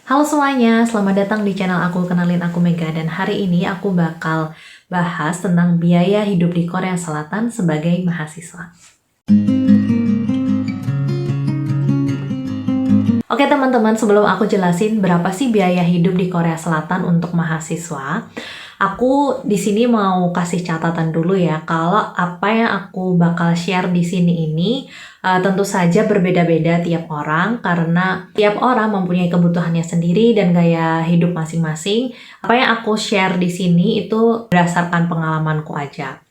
Halo semuanya, selamat datang di channel aku. Kenalin aku Mega, dan hari ini aku bakal bahas tentang biaya hidup di Korea Selatan sebagai mahasiswa. Oke teman-teman, sebelum aku jelasin berapa sih biaya hidup di Korea Selatan untuk mahasiswa, aku di sini mau kasih catatan dulu ya, kalau apa yang aku bakal share di sini ini tentu saja berbeda-beda tiap orang, karena tiap orang mempunyai kebutuhannya sendiri dan gaya hidup masing-masing. Apa yang aku share di sini itu berdasarkan pengalamanku aja.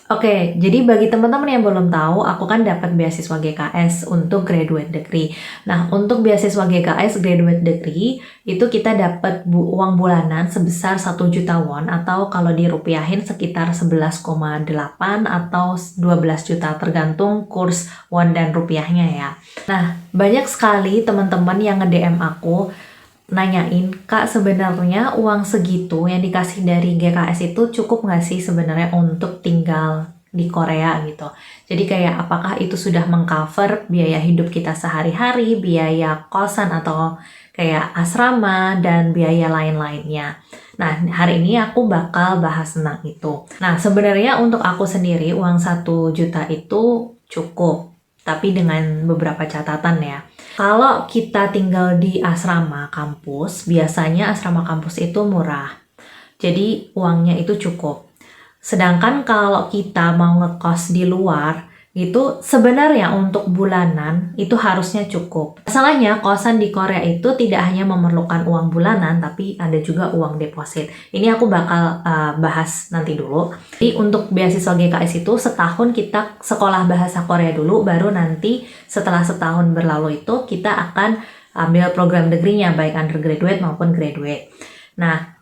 Oke, jadi bagi teman-teman yang belum tahu, aku kan dapat beasiswa GKS untuk graduate degree. Nah, untuk beasiswa GKS graduate degree, itu kita dapat uang bulanan sebesar 1 juta won, atau kalau dirupiahin sekitar 11,8 atau 12 juta, tergantung kurs won dan rupiahnya ya. Nah, banyak sekali teman-teman yang nge-DM aku, nanyain, Kak, sebenarnya uang segitu yang dikasih dari GKS itu cukup nggak sih sebenarnya untuk tinggal di Korea gitu. Jadi kayak apakah itu sudah mengcover biaya hidup kita sehari-hari, biaya kosan atau kayak asrama dan biaya lain-lainnya. Nah, hari ini aku bakal bahas tentang itu. Nah, sebenarnya untuk aku sendiri uang 1 juta itu cukup, tapi dengan beberapa catatan ya. Kalau kita tinggal di asrama kampus, biasanya asrama kampus itu murah. Jadi uangnya itu cukup. Sedangkan kalau kita mau ngekos di luar, itu sebenarnya untuk bulanan itu harusnya cukup. Masalahnya kosan di Korea itu tidak hanya memerlukan uang bulanan, tapi ada juga uang deposit. Ini aku bakal bahas nanti dulu. Jadi untuk beasiswa GKS itu setahun kita sekolah bahasa Korea dulu, baru nanti setelah setahun berlalu itu kita akan ambil program degree-nya, baik undergraduate maupun graduate. Nah,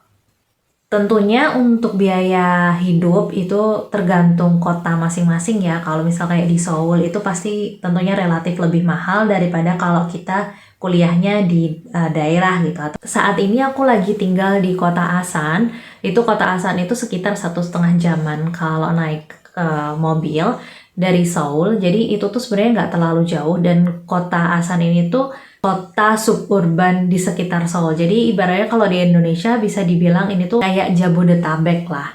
tentunya untuk biaya hidup itu tergantung kota masing-masing ya. Kalau misal kayak di Seoul itu pasti tentunya relatif lebih mahal daripada kalau kita kuliahnya di daerah gitu. Saat ini aku lagi tinggal di kota Asan. Itu kota Asan itu sekitar 1,5 jaman kalau naik mobil dari Seoul. Jadi itu tuh sebenarnya nggak terlalu jauh, dan kota Asan ini tuh kota suburban di sekitar Seoul. Jadi ibaratnya kalau di Indonesia bisa dibilang ini tuh kayak Jabodetabek lah.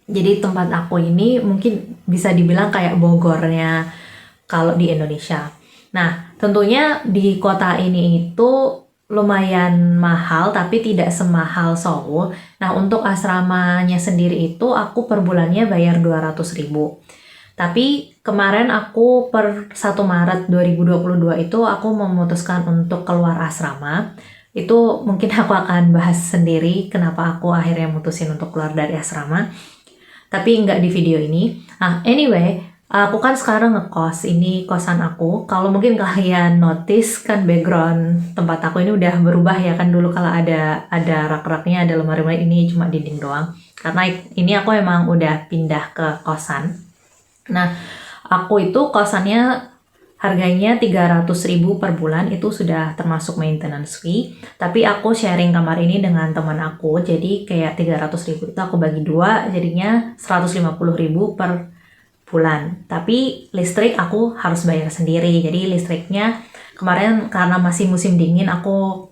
Jadi tempat aku ini mungkin bisa dibilang kayak Bogornya kalau di Indonesia. Nah, tentunya di kota ini itu lumayan mahal, tapi tidak semahal Seoul. Nah, untuk asramanya sendiri itu aku per bulannya bayar 200.000. Tapi kemarin aku per 1 Maret 2022 itu aku memutuskan untuk keluar asrama. Itu mungkin aku akan bahas sendiri kenapa aku akhirnya mutusin untuk keluar dari asrama. Tapi nggak di video ini. Nah, anyway, aku kan sekarang ngekos. Ini kosan aku. Kalau mungkin kalian notice kan background tempat aku ini udah berubah ya kan. Dulu kalau ada rak-raknya, ada lemari-lemari, ini cuma dinding doang. Karena ini aku emang udah pindah ke kosan. Nah, aku itu kosannya harganya 300.000 per bulan, itu sudah termasuk maintenance fee. Tapi aku sharing kamar ini dengan teman aku, jadi kayak 300.000 itu aku bagi 2, jadinya 150.000 per bulan. Tapi listrik aku harus bayar sendiri, jadi listriknya kemarin karena masih musim dingin aku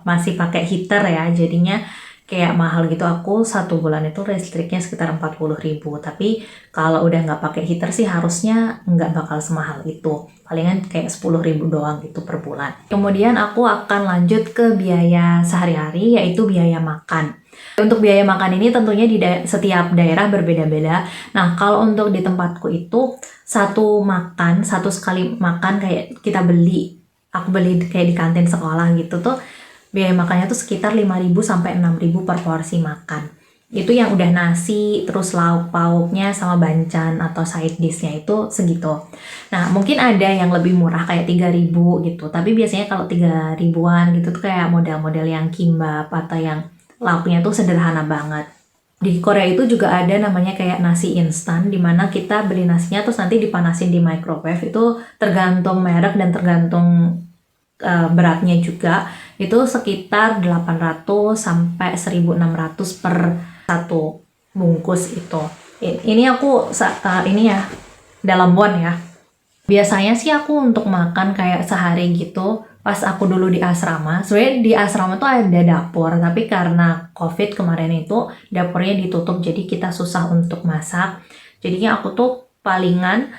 masih pakai heater ya, jadinya kayak mahal gitu. Aku 1 bulan itu listriknya sekitar 40.000. Tapi kalau udah nggak pakai heater sih harusnya nggak bakal semahal itu. Palingan kayak 10.000 doang gitu per bulan. Kemudian aku akan lanjut ke biaya sehari-hari, yaitu biaya makan. Untuk biaya makan ini tentunya di setiap daerah berbeda-beda. Nah, kalau untuk di tempatku itu satu sekali makan kayak kita aku beli kayak di kantin sekolah gitu tuh, biaya makannya tuh sekitar 5.000 sampai 6.000 per porsi makan. Itu yang udah nasi, terus lauk pauknya sama bancan atau side dishnya itu segitu. Nah, mungkin ada yang lebih murah kayak 3.000 gitu. Tapi biasanya kalau 3.000-an gitu tuh kayak model-model yang kimbap atau yang lauknya tuh sederhana banget. Di Korea itu juga ada namanya kayak nasi instan, dimana kita beli nasinya terus nanti dipanasin di microwave. Itu tergantung merek dan tergantung beratnya juga. Itu sekitar 800 sampai 1.600 per satu bungkus itu. Ini aku ini ya dalam won ya. Biasanya sih aku untuk makan kayak sehari gitu pas aku dulu di asrama, sebenarnya di asrama tuh ada dapur, tapi karena COVID kemarin itu dapurnya ditutup, jadi kita susah untuk masak. Jadinya aku tuh palingan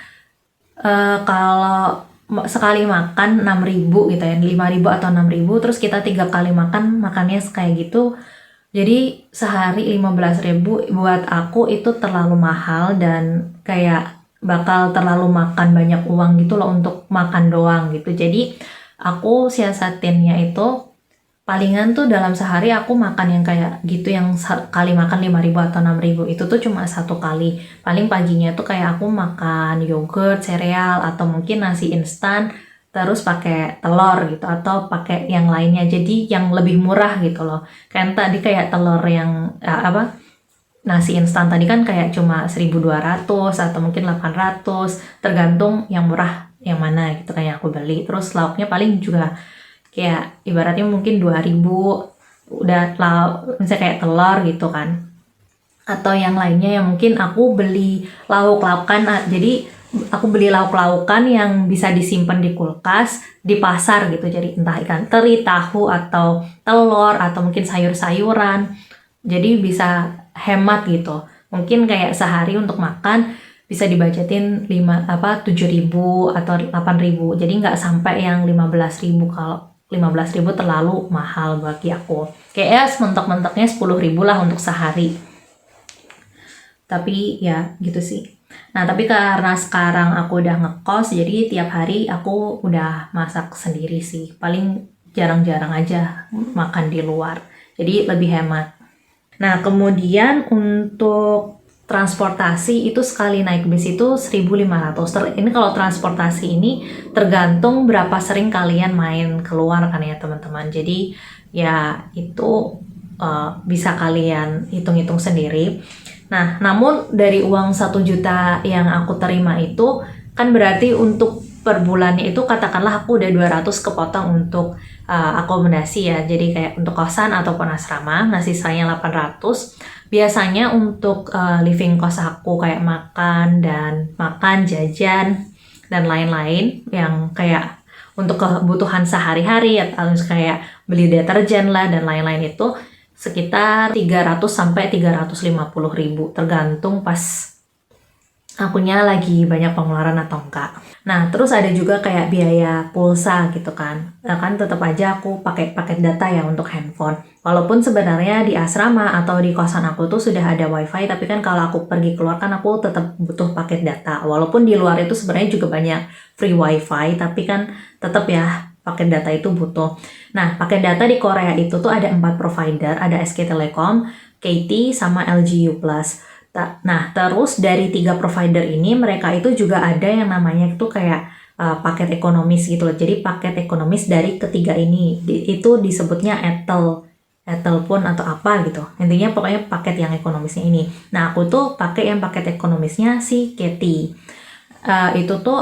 kalau sekali makan 6.000 gitu ya, 5.000 atau 6.000, terus kita 3 kali makan, makannya kayak gitu. Jadi sehari 15.000 buat aku itu terlalu mahal dan kayak bakal terlalu makan banyak uang gitu loh untuk makan doang gitu. Jadi aku siasatinnya itu palingan tuh dalam sehari aku makan yang kayak gitu, yang kali makan 5.000 atau 6.000 itu tuh cuma satu kali. Paling paginya tuh kayak aku makan yogurt, sereal, atau mungkin nasi instan terus pakai telur gitu, atau pakai yang lainnya, jadi yang lebih murah gitu loh. Kan tadi kayak telur yang nasi instan tadi kan kayak cuma 1.200 atau mungkin 800, tergantung yang murah yang mana gitu kayak aku beli. Terus lauknya paling juga kayak ibaratnya mungkin 2.000 udah lauk, misalnya kayak telur gitu kan. Atau yang lainnya yang mungkin aku beli lauk-laukan, jadi aku beli lauk-laukan yang bisa disimpan di kulkas di pasar gitu, jadi entah ikan teri, tahu, atau telur, atau mungkin sayur-sayuran, jadi bisa hemat gitu. Mungkin kayak sehari untuk makan bisa dibajetin 7.000 atau 8.000, jadi nggak sampai yang 15.000. Kalau 15.000 terlalu mahal bagi aku, kayaknya sementok-mentoknya 10.000 lah untuk sehari. Tapi ya gitu sih. Nah, tapi karena sekarang aku udah ngekos, jadi tiap hari aku udah masak sendiri sih. Paling jarang-jarang aja makan di luar. Jadi lebih hemat. Nah, kemudian untuk transportasi itu sekali naik bis itu 1.500. Ini kalau transportasi ini tergantung berapa sering kalian main keluar kan ya teman-teman. Jadi ya itu bisa kalian hitung-hitung sendiri. Nah, namun dari uang 1 juta yang aku terima itu kan berarti untuk per bulannya itu katakanlah aku udah 200 kepotong untuk akomodasi ya. Jadi kayak untuk kosan ataupun asrama, nah sisanya 800. Biasanya untuk living cost aku kayak makan, jajan, dan lain-lain yang kayak untuk kebutuhan sehari-hari atau kayak beli deterjen lah dan lain-lain itu sekitar 300 sampai 350.000 tergantung pas akunya lagi banyak pengeluaran atau enggak. Nah, terus ada juga kayak biaya pulsa gitu kan. Nah, kan tetap aja aku pakai paket data ya untuk handphone. Walaupun sebenarnya di asrama atau di kosan aku tuh sudah ada wifi, tapi kan kalau aku pergi keluar kan aku tetap butuh paket data. Walaupun di luar itu sebenarnya juga banyak free wifi, tapi kan tetap ya paket data itu butuh. Nah, paket data di Korea itu tuh ada 4 provider, ada SK Telecom, KT, sama LG U+. Nah, terus dari 3 provider ini mereka itu juga ada yang namanya itu kayak paket ekonomis gitu loh. Jadi paket ekonomis dari ketiga ini itu disebutnya Etelpon atau apa gitu. Intinya pokoknya paket yang ekonomisnya ini. Nah, aku tuh pakai yang paket ekonomisnya si KT. Itu tuh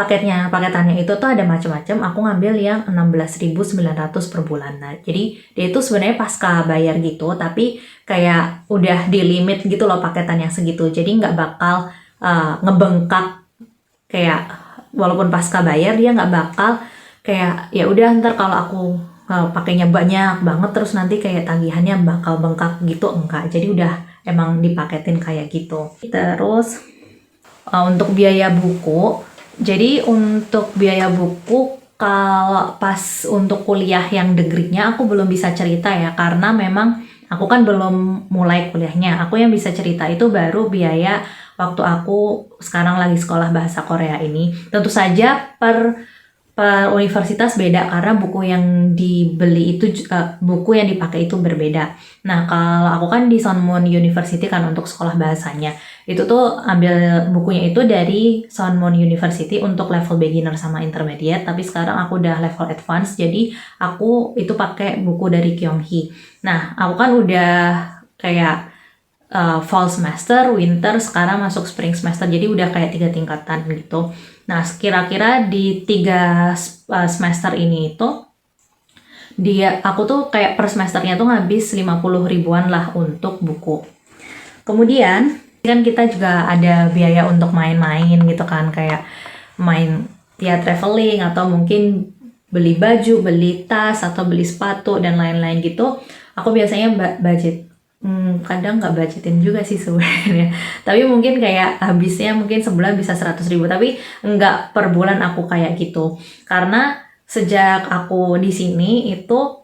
paketannya itu tuh ada macam-macam. Aku ngambil yang 16.900 per bulan. Nah, jadi dia itu sebenarnya pasca bayar gitu, tapi kayak udah di limit gitu loh paketan yang segitu. Jadi nggak bakal ngebengkak kayak walaupun pasca bayar dia nggak bakal kayak ya udah ntar kalau aku pakainya banyak banget terus nanti kayak tagihannya bakal bengkak gitu, enggak. Jadi udah emang dipaketin kayak gitu. Terus untuk biaya buku. Jadi untuk biaya buku kalau pas untuk kuliah yang degree-nya aku belum bisa cerita ya, karena memang aku kan belum mulai kuliahnya. Aku yang bisa cerita itu baru biaya waktu aku sekarang lagi sekolah bahasa Korea ini. Tentu saja per universitas beda karena buku yang dibeli itu buku yang dipakai itu berbeda. Nah, kalau aku kan di Sonmun University kan untuk sekolah bahasanya. Itu tuh ambil bukunya itu dari Sonmun University untuk level beginner sama intermediate, tapi sekarang aku udah level advance, jadi aku itu pakai buku dari Kyunghee. Nah, aku kan udah kayak fall semester, winter, sekarang masuk spring semester, jadi udah kayak 3 tingkatan gitu. Nah, kira-kira di 3 semester ini itu aku tuh kayak per semesternya tuh ngabis 50 ribuan lah untuk buku. Kemudian kan kita juga ada biaya untuk main-main gitu kan, kayak main ya traveling atau mungkin beli baju, beli tas atau beli sepatu dan lain-lain gitu, aku biasanya budget. Kadang nggak budgetin juga sih sebenarnya. Tapi mungkin kayak habisnya mungkin sebulan bisa 100.000, tapi nggak per bulan aku kayak gitu. Karena sejak aku di sini itu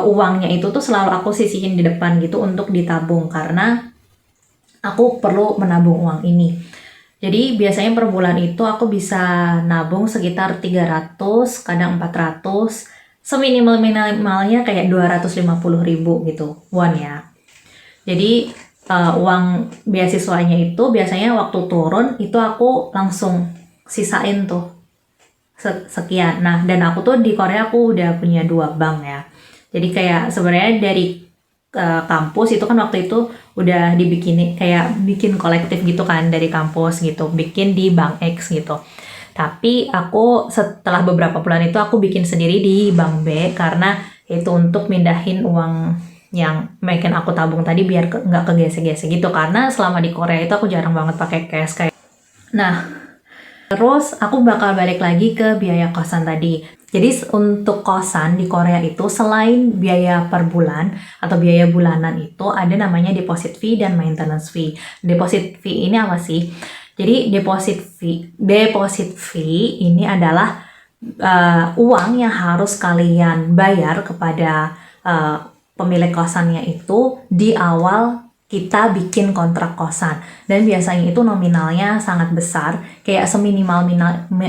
uangnya itu tuh selalu aku sisihin di depan gitu untuk ditabung, karena aku perlu menabung uang ini. Jadi biasanya per bulan itu aku bisa nabung sekitar 300, kadang 400, seminimal-minimalnya kayak 250.000 gitu, won ya. Jadi uang beasiswanya itu biasanya waktu turun itu aku langsung sisain tuh sekian. Nah, dan aku tuh di Korea aku udah punya 2 bank ya. Jadi kayak sebenarnya dari kampus itu kan waktu itu udah dibikin kayak bikin kolektif gitu kan dari kampus gitu, bikin di Bank X gitu. Tapi aku setelah beberapa bulan itu aku bikin sendiri di Bank B, karena itu untuk mindahin uang yang makin aku tabung tadi biar nggak kegesek-gesek gitu, karena selama di Korea itu aku jarang banget pakai cash kayak. Nah, terus aku bakal balik lagi ke biaya kosan tadi. Jadi untuk kosan di Korea itu selain biaya per bulan atau biaya bulanan itu ada namanya deposit fee dan maintenance fee. Deposit fee ini apa sih? Jadi deposit fee ini adalah uang yang harus kalian bayar kepada pemilik kosannya itu di awal kita bikin kontrak kosan, dan biasanya itu nominalnya sangat besar, kayak seminimalnya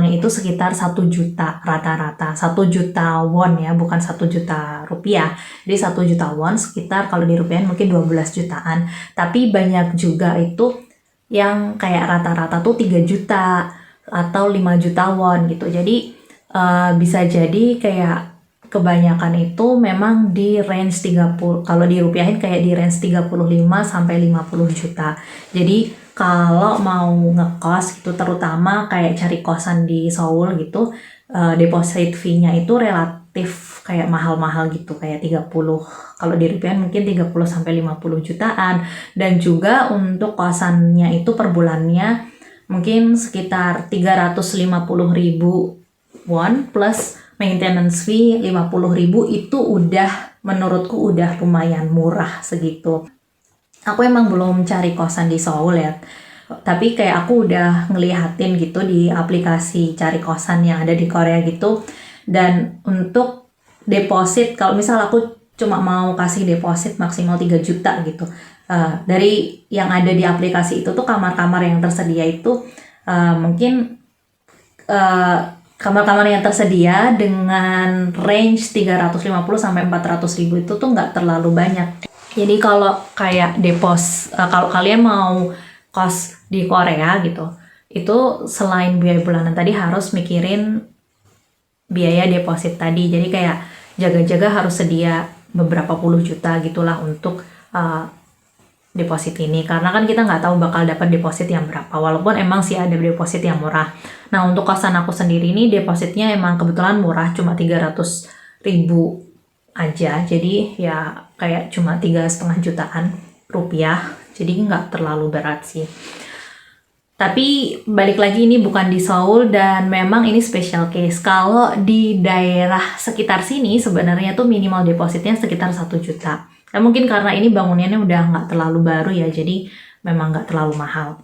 itu sekitar 1 juta rata-rata, 1 juta won ya, bukan 1 juta rupiah. Jadi 1 juta won sekitar kalau dirupiahin mungkin 12 jutaan, tapi banyak juga itu yang kayak rata-rata tuh 3 juta atau 5 juta won gitu. Jadi bisa jadi kayak kebanyakan itu memang di range 30, kalau dirupiahin kayak di range 35 sampai 50 juta. Jadi kalau mau ngekos gitu, terutama kayak cari kosan di Seoul gitu, deposit fee-nya itu relatif kayak mahal-mahal gitu, kayak 30, kalau dirupiahin mungkin 30 sampai 50 jutaan. Dan juga untuk kosannya itu per bulannya mungkin sekitar 350.000 won plus maintenance fee 50.000, itu udah menurutku udah lumayan murah segitu. Aku emang belum cari kosan di Seoul ya, tapi kayak aku udah ngeliatin gitu di aplikasi cari kosan yang ada di Korea gitu. Dan untuk deposit, kalau misal aku cuma mau kasih deposit maksimal 3 juta gitu, dari yang ada di aplikasi itu tuh kamar-kamar yang tersedia itu mungkin kamar-kamar yang tersedia dengan range 350 sampai 400.000 itu tuh nggak terlalu banyak. Jadi kalau kayak kalau kalian mau kos di Korea gitu, itu selain biaya bulanan tadi harus mikirin biaya deposit tadi. Jadi kayak jaga-jaga harus sedia beberapa puluh juta gitulah untuk deposit ini, karena kan kita nggak tahu bakal dapat deposit yang berapa, walaupun emang sih ada deposit yang murah. Nah, untuk kosan aku sendiri ini depositnya emang kebetulan murah, cuma 300.000 aja, jadi ya kayak cuma 3,5 jutaan rupiah, jadi nggak terlalu berat sih. Tapi balik lagi, ini bukan di Seoul dan memang ini special case. Kalau di daerah sekitar sini sebenarnya tuh minimal depositnya sekitar 1 juta. Nah, mungkin karena ini bangunannya udah nggak terlalu baru ya, jadi memang nggak terlalu mahal.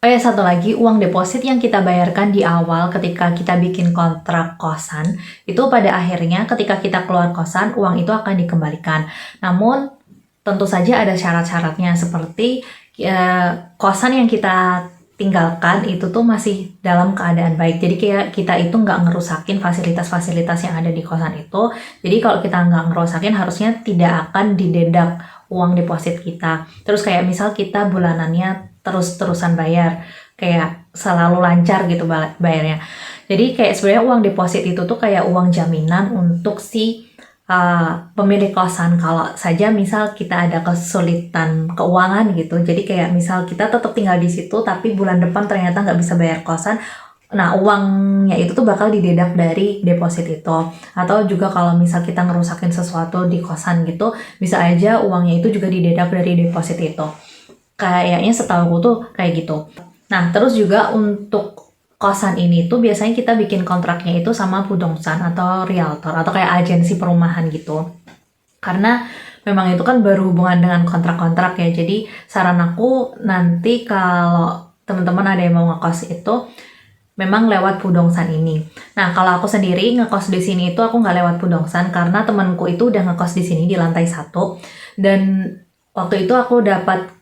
Satu lagi, uang deposit yang kita bayarkan di awal ketika kita bikin kontrak kosan, itu pada akhirnya ketika kita keluar kosan, uang itu akan dikembalikan. Namun, tentu saja ada syarat-syaratnya, seperti kosan yang kita tinggalkan itu tuh masih dalam keadaan baik. Jadi kayak kita itu nggak ngerusakin fasilitas-fasilitas yang ada di kosan itu. Jadi kalau kita nggak ngerusakin, harusnya tidak akan didedak uang deposit kita. Terus kayak misal kita bulanannya terus-terusan bayar, kayak selalu lancar gitu bayarnya. Jadi kayak sebenarnya uang deposit itu tuh kayak uang jaminan untuk si pemilik kosan, kalau saja misal kita ada kesulitan keuangan gitu. Jadi kayak misal kita tetap tinggal di situ tapi bulan depan ternyata nggak bisa bayar kosan, nah uangnya itu tuh bakal didedak dari deposit itu. Atau juga kalau misal kita ngerusakin sesuatu di kosan gitu, bisa aja uangnya itu juga didedak dari deposit itu. Kayaknya setahu aku tuh kayak gitu. Nah, terus juga untuk kosan ini tuh biasanya kita bikin kontraknya itu sama budongsan atau realtor atau kayak agensi perumahan gitu. Karena memang itu kan berhubungan dengan kontrak-kontrak ya. Jadi saran aku nanti kalau teman-teman ada yang mau ngekos itu memang lewat budongsan ini. Nah, kalau aku sendiri ngekos di sini itu aku nggak lewat budongsan karena temanku itu udah ngekos di sini di lantai 1 dan waktu itu aku dapat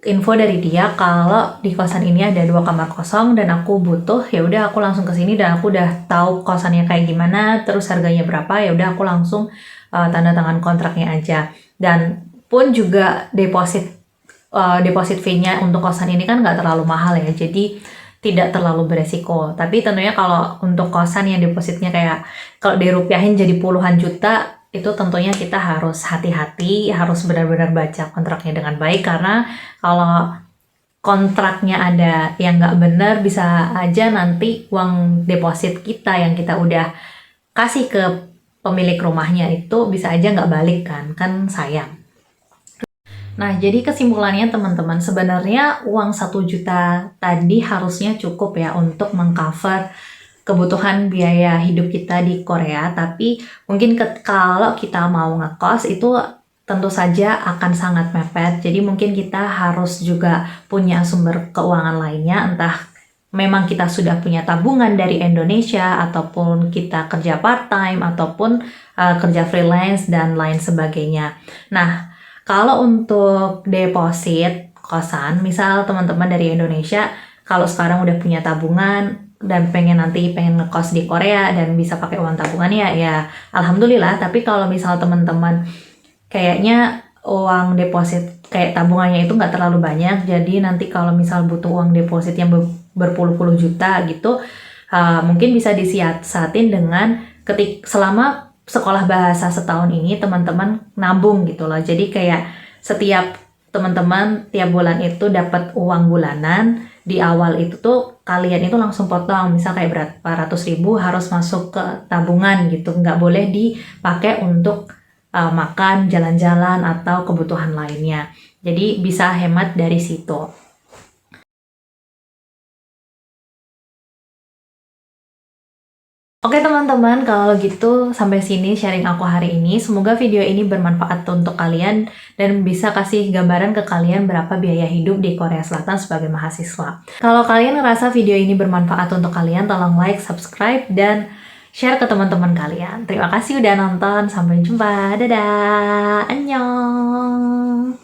info dari dia kalau di kosan ini ada 2 kamar kosong dan aku butuh, ya udah aku langsung ke sini dan aku udah tahu kosannya kayak gimana, terus harganya berapa, ya udah aku langsung tanda tangan kontraknya aja. Dan pun juga deposit fee-nya untuk kosan ini kan nggak terlalu mahal ya, jadi tidak terlalu beresiko. Tapi tentunya kalau untuk kosan yang depositnya kayak kalau dirupiahin jadi puluhan juta, itu tentunya kita harus hati-hati, harus benar-benar baca kontraknya dengan baik, karena kalau kontraknya ada yang nggak benar, bisa aja nanti uang deposit kita yang kita udah kasih ke pemilik rumahnya itu bisa aja nggak balik kan sayang. Nah, jadi kesimpulannya teman-teman, sebenarnya uang 1 juta tadi harusnya cukup ya untuk mengcover kebutuhan biaya hidup kita di Korea, tapi mungkin kalau kita mau ngekos itu tentu saja akan sangat mepet, jadi mungkin kita harus juga punya sumber keuangan lainnya, entah memang kita sudah punya tabungan dari Indonesia, ataupun kita kerja part-time, ataupun kerja freelance, dan lain sebagainya. Nah, kalau untuk deposit kosan, misal teman-teman dari Indonesia, kalau sekarang udah punya tabungan, dan pengen ngekos di Korea, dan bisa pakai uang tabungannya, ya alhamdulillah. Tapi kalau misal teman-teman kayaknya uang deposit kayak tabungannya itu nggak terlalu banyak, jadi nanti kalau misal butuh uang deposit yang berpuluh-puluh juta gitu, mungkin bisa disiasatin dengan selama sekolah bahasa setahun ini teman-teman nabung gitu loh. Jadi kayak setiap teman-teman tiap bulan itu dapat uang bulanan, di awal itu tuh kalian itu langsung potong, misal kayak berapa ratus ribu harus masuk ke tabungan gitu, nggak boleh dipakai untuk makan, jalan-jalan, atau kebutuhan lainnya. Jadi bisa hemat dari situ. Oke teman-teman, kalau gitu sampai sini sharing aku hari ini. Semoga video ini bermanfaat untuk kalian dan bisa kasih gambaran ke kalian berapa biaya hidup di Korea Selatan sebagai mahasiswa. Kalau kalian ngerasa video ini bermanfaat untuk kalian, tolong like, subscribe, dan share ke teman-teman kalian. Terima kasih udah nonton, sampai jumpa, dadah, annyeong!